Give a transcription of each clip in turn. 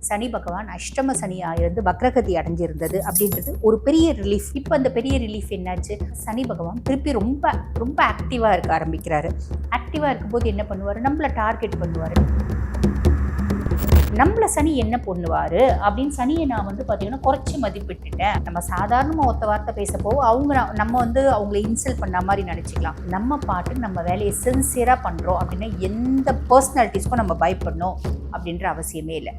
சனி பகவான் அஷ்டம சனியாக இருந்து வக்ரகதி அடைஞ்சிருந்தது அப்படின்றது ஒரு பெரிய ரிலீஃப். இப்போ அந்த பெரிய ரிலீஃப் என்னாச்சு, சனி பகவான் திருப்பி ரொம்ப ரொம்ப ஆக்டிவாக இருக்க ஆரம்பிக்கிறாரு. ஆக்டிவாக இருக்கும்போது என்ன பண்ணுவார், நம்மளை டார்கெட் பண்ணுவார். நம்மள சனி என்ன பண்ணுவார் அப்படின்னு சனியை நான் பார்த்தீங்கன்னா குறைச்சி மதிப்பிட்டுட்டேன். நம்ம சாதாரணமாக ஒத்த வார்த்தை பேசப்போ நம்ம அவங்கள இன்சல்ட் பண்ண மாதிரி நினச்சிக்கலாம். நம்ம பாட்டு நம்ம வேலையை சின்சியராக பண்ணுறோம் அப்படின்னா எந்த பர்சனாலிட்டிஸ்க்கும் நம்ம பயப்படணும் அப்படின்ற அவசியமே இல்லை.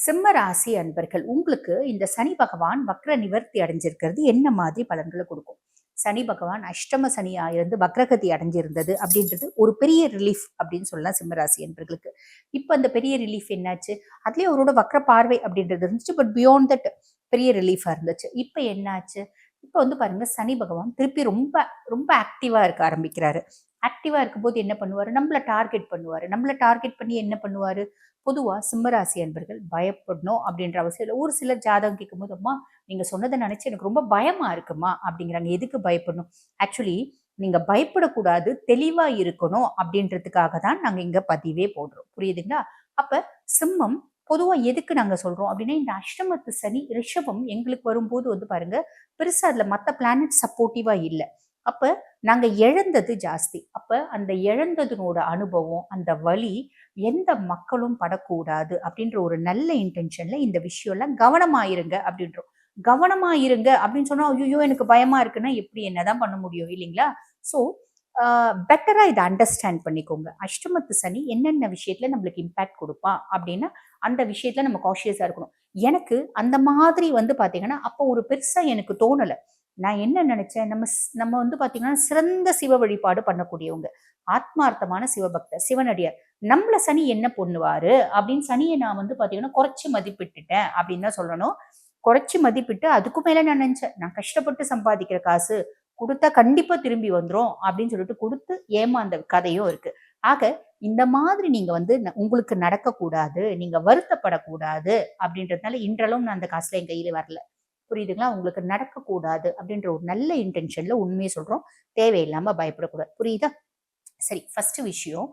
சிம்ம ராசி அன்பர்கள், உங்களுக்கு இந்த சனி பகவான் வக்ர நிவர்த்தி அடைஞ்சிருக்கிறது என்ன மாதிரி பலன்களை கொடுக்கும்? சனி பகவான் அஷ்டம சனியாக இருந்து வக்ரகதி அடைஞ்சிருந்தது அப்படின்றது ஒரு பெரிய ரிலீஃப் அப்படின்னு சொல்லலாம் சிம்மராசி என்பர்களுக்கு. இப்போ அந்த பெரிய ரிலீஃப் என்னாச்சு, அதுலேயே அவரோட வக்ர பார்வை அப்படின்றது இருந்துச்சு. பட் பியாண்ட் தட் பெரிய ரிலீஃபாக இருந்துச்சு. இப்போ என்னாச்சு, இப்போ பாருங்க, சனி பகவான் திருப்பி ரொம்ப ரொம்ப ஆக்டிவாக இருக்க ஆரம்பிக்கிறாரு. ஆக்டிவாக இருக்கும்போது என்ன பண்ணுவார், நம்மளை டார்கெட் பண்ணுவார். நம்மளை டார்கெட் பண்ணி என்ன பண்ணுவார், பொதுவாக சிம்மராசி அன்பர்கள் பயப்படணும் அப்படின்ற அவசியம் இல்லை. ஒரு சிலர் ஜாதகம் கேட்கும்போது, அம்மா நீங்கள் சொன்னதை நினச்சி எனக்கு ரொம்ப பயமாக இருக்குமா அப்படிங்கிறாங்க. எதுக்கு பயப்படணும்? ஆக்சுவலி நீங்கள் பயப்படக்கூடாது, தெளிவாக இருக்கணும் அப்படின்றதுக்காக தான் நாங்கள் இங்கே பதிவே போடுறோம். புரியுதுங்களா? அப்போ சிம்மம் பொதுவாக எதுக்கு நாங்கள் சொல்கிறோம் அப்படின்னா, இந்த அஷ்டமத்து சனி ரிஷபம் எங்களுக்கு வரும்போது பாருங்க, பெருசாக அதில் மற்ற பிளானட் சப்போர்ட்டிவாக இல்லை. அப்போ நாங்கள் இழந்தது ஜாஸ்தி. அப்போ அந்த இழந்ததுனோட அனுபவம், அந்த வலி எந்த மக்களும் படக்கூடாது அப்படின்ற ஒரு நல்ல இன்டென்ஷன்ல இந்த விஷயம்லாம் கவனமாயிருங்க அப்படின்றோம். கவனமாயிருங்க அப்படின்னு சொன்னா, ஐயோ எனக்கு பயமா இருக்குன்னா எப்படி, என்னதான் பண்ண முடியும் இல்லைங்களா? ஸோ பெட்டரா இதை அண்டர்ஸ்டாண்ட் பண்ணிக்கோங்க. அஷ்டமத்து சனி என்னென்ன விஷயத்துல நம்மளுக்கு இம்பாக்ட் கொடுப்பான் அப்படின்னா, அந்த விஷயத்துல நம்ம காஷியஸா இருக்கணும். எனக்கு அந்த மாதிரி பாத்தீங்கன்னா அப்போ ஒரு பெருசா எனக்கு தோணலை. நான் என்ன நினைச்சேன், நம்ம பாத்தீங்கன்னா சிறந்த சிவ வழிபாடு பண்ணக்கூடியவங்க, ஆத்மார்த்தமான சிவபக்தர், சிவனடியார். நம்மள சனி என்ன பண்ணுவாரு அப்படின்னு சனியை நான் பாத்தீங்கன்னா குறைச்சி மதிப்பிட்டுட்டேன் அப்படின்னு தான் சொல்லணும். குறைச்சி மதிப்பிட்டு அதுக்கு மேல நான் நினைச்சேன், நான் கஷ்டப்பட்டு சம்பாதிக்கிற காசு கொடுத்தா கண்டிப்பா திரும்பி வந்துரும் அப்படின்னு சொல்லிட்டு கொடுத்து ஏமாந்த கதையும் இருக்கு. ஆக இந்த மாதிரி நீங்க உங்களுக்கு நடக்கக்கூடாது, நீங்க வருத்தப்படக்கூடாது அப்படின்றதுனால இன்றளவும் நான் அந்த காசுல என் கையில வரல. புரியுதுங்களா? உங்களுக்கு நடக்கக்கூடாது அப்படின்ற ஒரு நல்ல இன்டென்ஷன்ல உண்மையை சொல்றோம். தேவையில்லாம பயப்படக்கூடாது. புரியுதா? சரி, ஃபர்ஸ்ட் விஷயம்,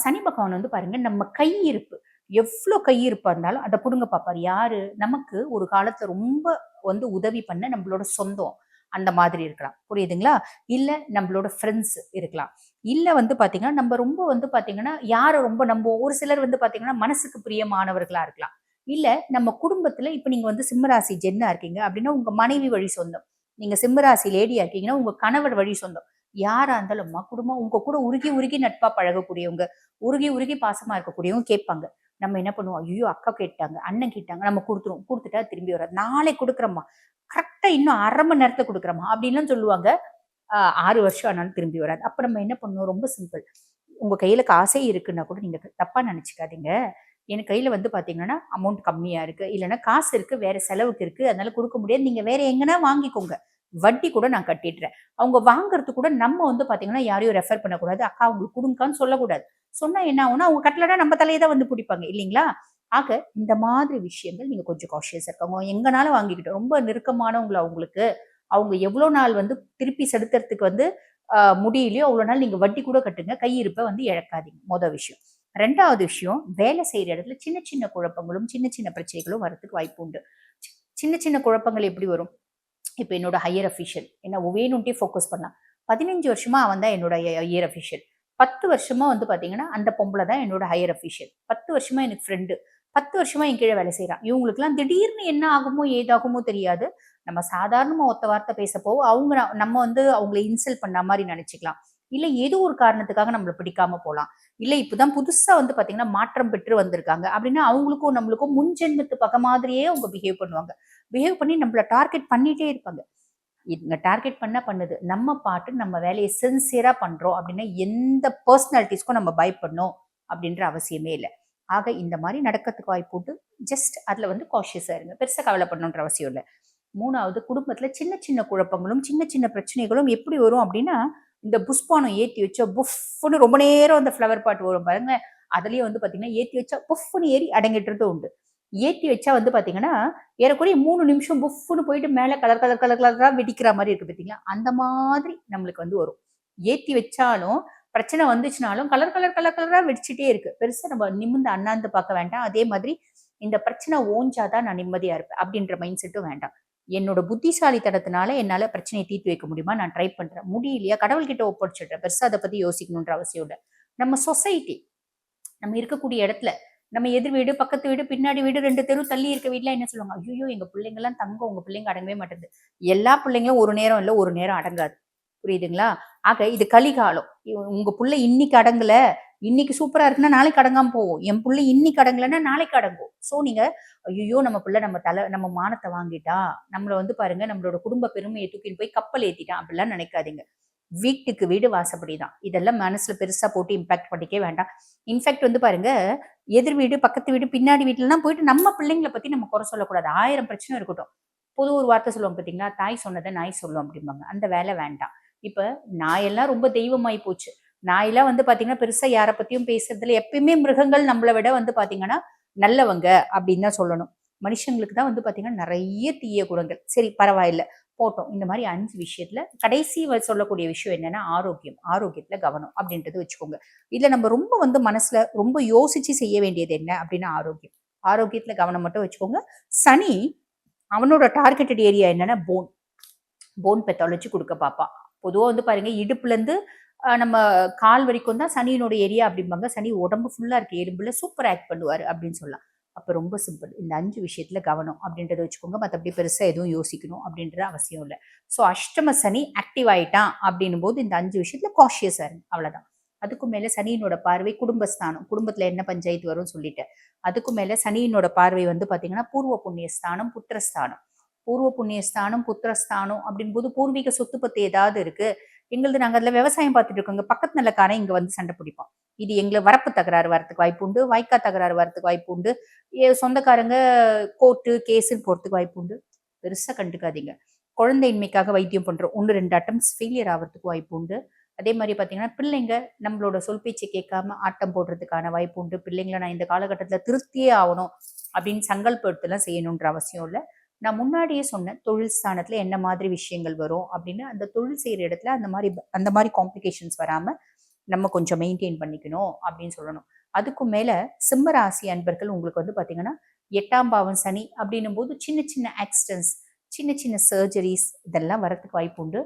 சனி பகவான் பாருங்க, நம்ம கையிருப்பு எவ்வளோ கையிருப்பா இருந்தாலும் அதை புடுங்க பார்ப்பார். யாரு? நமக்கு ஒரு காலத்துல ரொம்ப உதவி பண்ண நம்மளோட சொந்தம் அந்த மாதிரி இருக்கலாம். புரியுதுங்களா? இல்ல நம்மளோட ஃப்ரெண்ட்ஸ் இருக்கலாம். இல்ல பாத்தீங்கன்னா நம்ம ரொம்ப பாத்தீங்கன்னா யாரை ரொம்ப நம்புவோம். ஒரு சிலர் பாத்தீங்கன்னா மனசுக்கு பிரியமானவர்களா இருக்கலாம். இல்ல நம்ம குடும்பத்துல இப்ப நீங்க சிம்மராசி ஜென்னா இருக்கீங்க அப்படின்னா உங்க மனைவி வழி சொந்தம். நீங்க சிம்மராசி லேடியா இருக்கீங்கன்னா உங்க கணவர் வழி சொந்தம். யாரா இருந்தாலும் குடும்பம் உங்க கூட உருகி உருகி நட்பா பழகக்கூடியவங்க, உருகி உருகி பாசமா இருக்கக்கூடியவங்க கேட்பாங்க. நம்ம என்ன பண்ணுவோம், ஐயோ அக்கா கேட்டாங்க, அண்ணன் கேட்டாங்க, நம்ம கொடுத்துருவோம். கொடுத்துட்டா திரும்பி வராது. நாளை கொடுக்குறோம்மா, கரெக்டா இன்னும் 1/2 மணி நேரத்துல கொடுக்குறோம்மா அப்படின்லாம் சொல்லுவாங்க. 6 வருஷம் ஆனாலும் திரும்பி வராது. அப்ப நம்ம என்ன பண்ணுவோம், ரொம்ப சிம்பிள். உங்க கையில காசே இருக்குன்னா கூட நீங்க தப்பா நினைச்சுக்காதீங்க. என் கையில பாத்தீங்கன்னா அமௌண்ட் கம்மியா இருக்கு, இல்லைன்னா காசு இருக்கு, வேற செலவுக்கு இருக்கு, அதனால கொடுக்க முடியாது, நீங்க வேற எங்கன்னா வாங்கிக்கோங்க, வட்டி கூட நான் கட்டிடுறேன். அவங்க வாங்குறது கூட நம்ம பாத்தீங்கன்னா யாரையும் ரெஃபர் பண்ணக்கூடாது, அக்கா அவங்களுக்கு கொடுங்கன்னு சொல்லக்கூடாது. சொன்னா என்ன ஆகும்னா அவங்க கட்டலன்னா நம்ம தலையை தான் பிடிப்பாங்க இல்லைங்களா? ஆக இந்த மாதிரி விஷயங்கள் நீங்க கொஞ்சம் காஷியஸா இருக்காங்க. எங்கனாலும் வாங்கிக்கிட்டோம், ரொம்ப நெருக்கமானவங்களை அவங்களுக்கு அவங்க எவ்வளவு நாள் திருப்பி செலுத்துறதுக்கு முடியலையோ அவ்வளவு நாள் நீங்க வட்டி கூட கட்டுங்க, கையிருப்பை இழக்காதீங்க. மொதல் விஷயம். 2வது விஷயம், வேலை செய்யற இடத்துல சின்ன சின்ன குழப்பங்களும் சின்ன சின்ன பிரச்சனைகளும் வரதுக்கு வாய்ப்பு உண்டு. சின்ன சின்ன குழப்பங்கள் எப்படி வரும், இப்ப என்னோட ஹையர் அஃபிஷியல் என்ன வேணும்ட்டே ஃபோக்கஸ் பண்ணலாம். 15 வருஷமா அவன் தான் என்னோட ஹையர் அஃபிஷியல். 10 வருஷமா பாத்தீங்கன்னா அந்த பொம்பளை தான் என்னோட ஹையர் அஃபிஷியல். 10 வருஷமா எனக்கு ஃப்ரெண்டு. 10 வருஷமா என் கீழே வேலை செய்யறான். இவங்களுக்குலாம் திடீர்னு என்ன ஆகுமோ ஏதாகுமோ தெரியாது. நம்ம சாதாரணமா ஒத்த வார்த்தை பேசப்போ நம்ம அவங்களை இன்சல்ட் பண்ண மாதிரி நினைச்சுக்கலாம். இல்ல ஏதோ ஒரு காரணத்துக்காக நம்மள பிடிக்காம போலாம். இல்ல இப்பதான் புதுசா பாத்தீங்கன்னா மாற்றம் பெற்று வந்திருக்காங்க அப்படின்னா அவங்களுக்கும் நம்மளுக்கும் முன்ஜென்மத்து பக மாதிரியே அவங்க பிஹேவ் பண்ணுவாங்க. பிஹேவ் பண்ணி நம்மள டார்கெட் பண்ணிட்டே இருப்பாங்க. இங்க டார்கெட் பண்ணுது. நம்ம பாட்டு நம்ம வேலையை சின்சியரா பண்றோம் அப்படின்னா எந்த பர்சனாலிட்டிஸ்க்கும் நம்ம பயப்படணும் அப்படின்ற அவசியமே இல்லை. ஆக இந்த மாதிரி நடக்கிறதுக்கு வாய்ப்பு உண்டு. ஜஸ்ட் அதுல காஷியஸா இருங்க, பெருசா கவலைப்படணுன்ற அவசியம் இல்லை. 3வது, குடும்பத்துல சின்ன சின்ன குழப்பங்களும் சின்ன சின்ன பிரச்சனைகளும் எப்படி வரும் அப்படின்னா, இந்த புஷ்பானம் ஏத்தி வச்சா புஃப்னு ரொம்ப நேரம் அந்த ஃப்ளவர் பாட் வரும் பாருங்க, அதுலயே பாத்தீங்கன்னா ஏத்தி வச்சா புஃப்னு ஏறி அடங்கிட்டு உண்டு. ஏத்தி வச்சா பாத்தீங்கன்னா ஏறக்குறைய 3 நிமிஷம் புஃப்னு போயிட்டு மேல கலர் கலர் கலர் கலரா வெடிக்கிற மாதிரி இருக்கு பாத்தீங்களா, அந்த மாதிரி நம்மளுக்கு வரும். ஏத்தி வச்சாலும் பிரச்சனை வந்துச்சுனாலும் கலர் கலர் கலர் கலரா வெடிச்சுட்டே இருக்கு. பெருசா நம்ம நிமிர்ந்து அண்ணாந்து பார்க்க வேண்டாம். அதே மாதிரி இந்த பிரச்சனை ஓஞ்சாதான் நான் நிம்மதியா இருப்பேன் அப்படின்ற மைண்ட் செட்டும் வேண்டாம். என்னோட புத்திசாலித்தனத்தினால என்னால பிரச்சனையை தீர்த்து வைக்க முடியுமா? நான் ட்ரை பண்றேன். முடியலையா? கடவுள்கிட்ட ஒப்படைச்சிடுறேன். பெருசா அத பத்தி யோசிக்கணுன்ற அவசியம் இல்ல. நம்ம சொசைட்டி, நம்ம இருக்கக்கூடிய இடத்துல, நம்ம எதிர் வீடு, பக்கத்து வீடு, பின்னாடி வீடு, 2 தெரு தள்ளி இருக்க வீட்ல என்ன சொல்லுவாங்க? "ஐய்யயோ! எங்க பிள்ளைங்கலாம் தங்கம். உங்க பிள்ளைங்க அடங்கவே மாட்டேங்குது." எல்லா பிள்ளைங்களும் ஒரு நேரம் இல்ல, ஒரு நேரம் அடங்காது. புரியுதுங்களா? ஆக இது கலிகாலம். உங்க புள்ள இன்னைக்கு அடங்கல, இன்னைக்கு சூப்பரா இருக்குன்னா நாளைக்கு அடங்காம போகும். என் புள்ள இன்னைக்கு அடங்கலன்னா நாளைக்கு அடங்கும். சோ நீங்க ஐய்யயோ! நம்ம புள்ள நம்ம மானத்த வாங்கிட்டான். நம்மள வந்து பாருங்க நம்மளோட குடும்ப பெருமைய தூக்கிட்டு போய் கப்பல் ஏத்திட்டான். அப்படிலாம் நினைக்காதீங்க. வீட்டுக்கு வீடு வாசப்படி தான். இதெல்லாம் மனசுல பெருசா போட்டு இம்பாக்ட் பண்ணிக்கவே வேண்டாம். இன்ஃபாக்ட் வந்து பாருங்க, எதிர் வீடு, பக்கத்து வீடு, பின்னாடி வீட்லலாம் போயிட்டு நம்ம பிள்ளைங்கள பத்தி நம்ம குறை சொல்லக்கூடாது. 1000 பிரச்சனை இருக்கட்டும். பொது ஒரு வார்த்தை சொல்லுவாங்க பார்த்தீங்களா? தாய் சொன்னத நாய் சொல்லும் அப்படிம்பாங்க. அந்த வேலை வேண்டாம். இப்ப நாயெல்லாம் ரொம்ப தெய்வமாயி போச்சு. நாயெல்லாம் வந்து பார்த்தீங்கன்னா, பெருசா யார பத்தியும் பேசுறதில்ல. எப்பயுமே மிருகங்கள் நம்மள விட வந்து பார்த்தீங்கன்னா, நல்லவங்க அப்படின்னு தான் சொல்லணும். மனுஷங்களுக்கு தான் வந்து பார்த்தீங்கன்னா, நெறைய தீய குணங்கள். சரி பரவாயில்ல. போட்டோம். இந்த மாரி 5 விஷயத்துல கடைசி சொல்லக்கூடிய விஷயம் என்னன்னா, ஆரோக்கியம். ஆரோக்கியத்துல கவனம் அப்படின்றத வச்சுக்கோங்க. இதுல நம்ம ரொம்ப வந்து மனசுல ரொம்ப யோசிச்சு செய்ய வேண்டியது என்ன அப்படின்னா ஆரோக்கியம். ஆரோக்கியத்துல கவனம் மட்டும் வச்சுக்கோங்க. சனி அவனோட டார்கெட்டட் ஏரியா என்னன்னா போன். போன் பெத்தாலஜி குடுக்க பாப்பான். பொதுவா வந்து பாருங்க, இடுப்புலேருந்து நம்ம கால் வரைக்கும் தான் சனியினோட ஏரியா அப்படிம்பாங்க. சனி உடம்பு ஃபுல்லா இருக்க எலும்புல சூப்பர் ஆக்ட் பண்ணுவாரு அப்படின்னு சொல்லலாம். அப்ப ரொம்ப சிம்பிள். இந்த 5 விஷயத்துல கவனம் அப்படின்றத வச்சுக்கோங்க. மத்தபடி பெருசா எதுவும் யோசிக்கணும் அப்படின்ற அவசியம் இல்ல. ஸோ அஷ்டம சனி ஆக்டிவ் ஆயிட்டான் அப்படின்னும் போது இந்த 5 விஷயத்துல காஷியஸா இருங்க. அவ்வளவுதான். அதுக்கும் மேல சனியினோட பார்வை குடும்பஸ்தானம். குடும்பத்துல என்ன பஞ்சாயத்து வரும்னு சொல்லிட்டேன். அதுக்கும் மேல சனியினோட பார்வை வந்து பாத்தீங்கன்னா பூர்வ புண்ணிய ஸ்தானம், புத்திரஸ்தானம். பூர்வ புண்ணிய ஸ்தானம், புத்திரஸ்தானம் அப்படின்போது பூர்வீக சொத்து பத்து ஏதாவது இருக்கு. எங்களுது நாங்க அதுல விவசாயம் பார்த்துட்டு இருக்கோங்க. பக்கத்து நிலக்காரன் இங்க வந்து சண்டை பிடிப்பான். இது எங்கள வரப்பு தகராறு வரதுக்கு வாய்ப்பு உண்டு. வாய்க்கா தகராறு வரதுக்கு வாய்ப்பு உண்டு. சொந்தக்காரங்க கோர்ட்டு, கேஸ்ன்னு போறதுக்கு வாய்ப்பு உண்டு. பெருசா கண்டுக்காதீங்க. குழந்தையின்மைக்காக வைத்தியம் பண்றோம். 1, 2 அட்டெம்ப்ட்ஸ் ஃபெயிலியர் ஆவறதுக்கு வாய்ப்பு உண்டு. அதே மாரி பார்த்தீங்கன்னா, பிள்ளைங்க நம்மளோட சொல் பேச்ச கேட்காம ஆட்டம் போடுறதுக்கான வாய்ப்பு உண்டு. பிள்ளைங்கள நான் இந்த காலகட்டத்தில திருத்தியே ஆவணும் அப்படின்னு சங்கல்ப எடுத்துலாம் செய்யணுன்ற அவசியம் இல்ல. நான் முன்னாடியே சொன்னேன், தொழில் ஸ்தானத்துல என்ன மாதிரி விஷயங்கள் வரும் அப்படின்னு. அந்த தொழில் செய்ற இடத்துல அந்த மாரி காம்ப்ளிகேஷன்ஸ் வராம நம்ம கொஞ்சம் மெயின்டெயின் பண்ணிக்கணும் அப்படின்னு சொல்லணும். அதுக்கும் மேல சிம்ம ராசி அன்பர்கள் உங்களுக்கு வந்து பார்த்தீங்கன்னா, 8ஆம் பாவம் சனி அப்படின்னும்போது சின்ன சின்ன ஆக்சிடென்ட்ஸ், சின்ன சின்ன சர்ஜரீஸ் இதெல்லாம் வரதுக்கு வாய்ப்பு உண்டு.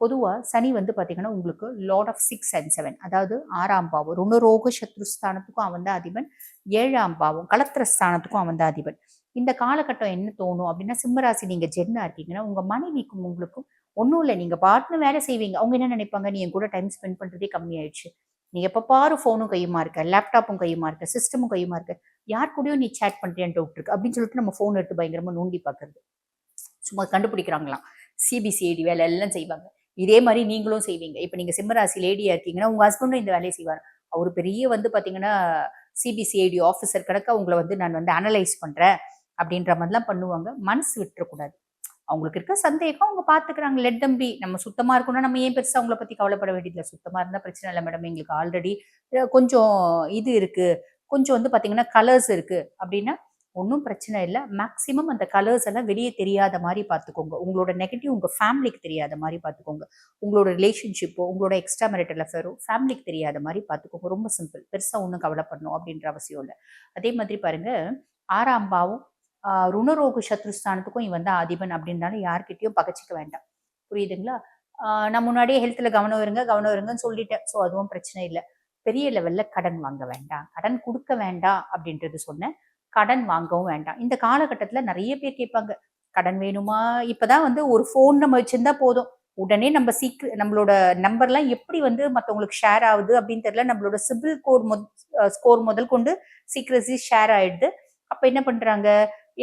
பொதுவா சனி வந்து பார்த்தீங்கன்னா, உங்களுக்கு லார்ட் ஆஃப் 6 அண்ட் 7 அதாவது 6ஆம் பாவம் ருணரோக சத்ருஸ்தானத்துக்கும் அவன் தான் அதிபன். 7ஆம் பாவம் கலத்திர ஸ்தானத்துக்கும் அவன் தான் அதிபன். இந்த காலகட்டம் என்ன தோணும் அப்படின்னா, சிம்மராசி நீங்க ஜென்னா இருக்கீங்கன்னா, உங்க மனைவிக்கும் உங்களுக்கும் ஒண்ணும் இல்ல. நீங்க பாட்டுன்னு வேலை செய்வீங்க. அவங்க என்ன நினைப்பாங்க, நீ என் கூட டைம் ஸ்பெண்ட் பண்றதே கம்மியாயிடுச்சு. நீ எப்ப பாரு ஃபோனும் கையுமா இருக்க, லேப்டாப்பும் கையுமா இருக்க, சிஸ்டமும் கையுமா இருக்க. யார் கூடயும் நீ சேட் பண்றியான்னு டவுட் இருக்கு. அப்படின்னு சொல்லிட்டு நம்ம ஃபோன் எடுத்து பயங்கரமா நோண்டி பார்க்கறது. சும்மா கண்டுபிடிக்கிறாங்களாம். சிபிசிஐடி வேலை எல்லாம் செய்வாங்க. இதே மாரி நீங்களும் செய்வீங்க. இப்ப நீங்க சிம்மராசி லேடியா இருக்கீங்கன்னா, உங்க ஹஸ்பண்டும் இந்த வேலைய செய்வாரு. அவரு பெரிய வந்து பார்த்தீங்கன்னா, சிபிசிஐடி ஆஃபீசர் கணக்கா உங்கள வந்து நான் வந்து அனலைஸ் பண்றேன். அப்படின்ற மாதிரிலாம் பண்ணுவாங்க. மனசு விட்டுறக்கூடாது. அவங்களுக்கு இருக்க சந்தேகம் அவங்க பார்த்துக்கிறாங்க. Let them B. நம்ம சுத்தமா இருக்கணும்னா, நம்ம ஏன் பெருசா அவங்கள பத்தி கவலைப்பட வேண்டியதில்ல. சுத்தமா இருந்தா பிரச்சனை இல்ல மேடம். எங்களுக்கு ஆல்ரெடி கொஞ்சம் இது இருக்கு. கொஞ்சம் வந்து பார்த்தீங்கன்னா, கலர்ஸ் இருக்கு அப்படின்னா, ஒண்ணும் பிரச்சனை இல்ல. மேக்ஸிமம் அந்த கலர்ஸ் எல்லாம் வெளிய தெரியாத மாரி பார்த்துக்கோங்க. உங்களோட நெகட்டிவ் உங்க ஃபேமிலிக்கு தெரியாத மாரி பார்த்துக்கோங்க. உங்களோட ரிலேஷன்ஷிப்போ, உங்களோட எக்ஸ்ட்ரா மேரிட்டல் அஃபேரோ ஃபேமிலிக்கு தெரியாத மாரி பார்த்துக்கோங்க. ரொம்ப சிம்பிள். பெருசா ஒண்ணும் கவலைப்படணும் அப்படின்ற அவசியம் இல்ல. அதே மாதிரி பாருங்க, 6ஆம் பாவம் ருணரோக சத்ருஸ்தானத்துக்கும் இவன் தான் அதிபன் அப்படின்னாலும் யார்கிட்டயும் பகச்சிக்க வேண்டாம். புரியுதுங்களா? நான் முன்னாடியே ஹெல்த்ல கவனம் இருங்கன்னு சொல்லிட்டேன். ஸோ அதுவும் பிரச்சனை இல்ல. பெரிய லெவல்ல கடன் வாங்க வேண்டாம். கடன் குடுக்க வேண்டாம் அப்படின்றது சொன்னேன். கடன் வாங்கவும் வேண்டாம். இந்த காலகட்டத்தில நெறைய பேர் கேட்பாங்க. கடன் வேணுமா? இப்பதான் வந்து ஒரு ஃபோன் நம்ம வச்சிருந்தா போதும். உடனே நம்ம நம்மளோட நம்பர்லாம் எப்படி வந்து மத்தவங்களுக்கு ஷேர் ஆகுது அப்படின்னு தெரியல. நம்மளோட சிபில் ஸ்கோர் முதல் கொண்டு சீக்ரெசி ஷேர் ஆயிடுது. அப்ப என்ன பண்றாங்க?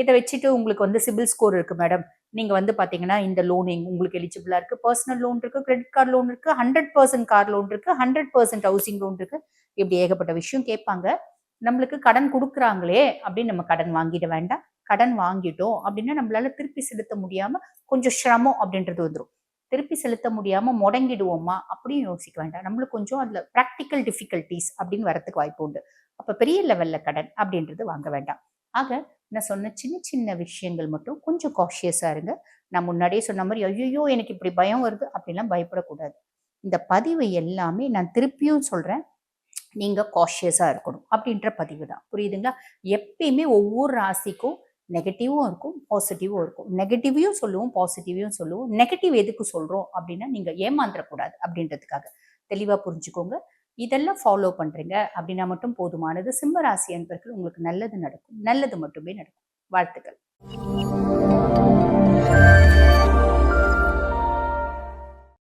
இத வச்சுட்டு உங்களுக்கு வந்து சிபில் ஸ்கோர் இருக்கு மேடம். நீங்க வந்து பாத்தீங்கன்னா, இந்த லோன் உங்களுக்கு எலிஜிபிளா இருக்கு. பெர்சனல் லோன் இருக்கு, கிரெடிட் கார்ட் லோன் இருக்கு, 100% கார் லோன் இருக்கு, 100% ஹவுசிங் லோன் இருக்கு. இப்படி ஏகப்பட்ட விஷயம் கேட்பாங்க. நம்மளுக்கு கடன் குடுக்குறாங்களே அப்படின்னு நம்ம கடன் வாங்கிட வேண்டாம். கடன் வாங்கிட்டோம் அப்படின்னா நம்மளால திருப்பி செலுத்த முடியாம கொஞ்சம் சிரமம் அப்படின்றது வந்துரும். திருப்பி செலுத்த முடியாம முடங்கிடுவோமா அப்படின்னு யோசிக்க வேண்டாம். நம்மளுக்கு கொஞ்சம் அதுல பிராக்டிகல் டிஃபிகல்டீஸ் அப்படின்னு வரதுக்கு வாய்ப்பு உண்டு. அப்ப பெரிய லெவல்ல கடன் அப்படின்றது வாங்க வேண்டாம். ஆக நான் சொன்ன சின்ன சின்ன விஷயங்கள் மட்டும் கொஞ்சம் காஷியஸா இருங்க. நான் முன்னாடியே சொன்ன மாரி, ஐய்யய்யோ! எனக்கு இப்படி பயம் வருது அப்படிலாம் பயப்படக்கூடாது. இந்த பதிவு எல்லாமே நான் திருப்பியும் சொல்றேன், நீங்க காஷியஸா இருக்கணும் அப்படின்ற பதிவு தான். புரியுதுங்களா? எப்பயுமே ஒவ்வொரு ராசிக்கும் நெகட்டிவும் இருக்கும், பாசிட்டிவும் இருக்கும். நெகட்டிவையும் சொல்லுவோம், பாசிட்டிவையும் சொல்லுவோம். நெகட்டிவ் எதுக்கு சொல்றோம் அப்படின்னா, நீங்க ஏமாந்துறக்கூடாது அப்படின்றதுக்காக. தெளிவா புரிஞ்சுக்கோங்க. இதெல்லாம் ஃபாலோ பண்றீங்க அப்படின்னா மட்டும் போதுமானது. சிம்ம ராசி அன்பர்கள் உங்களுக்கு நல்லது நடக்கும். நல்லது மட்டுமே நடக்கும். வாழ்த்துக்கள்.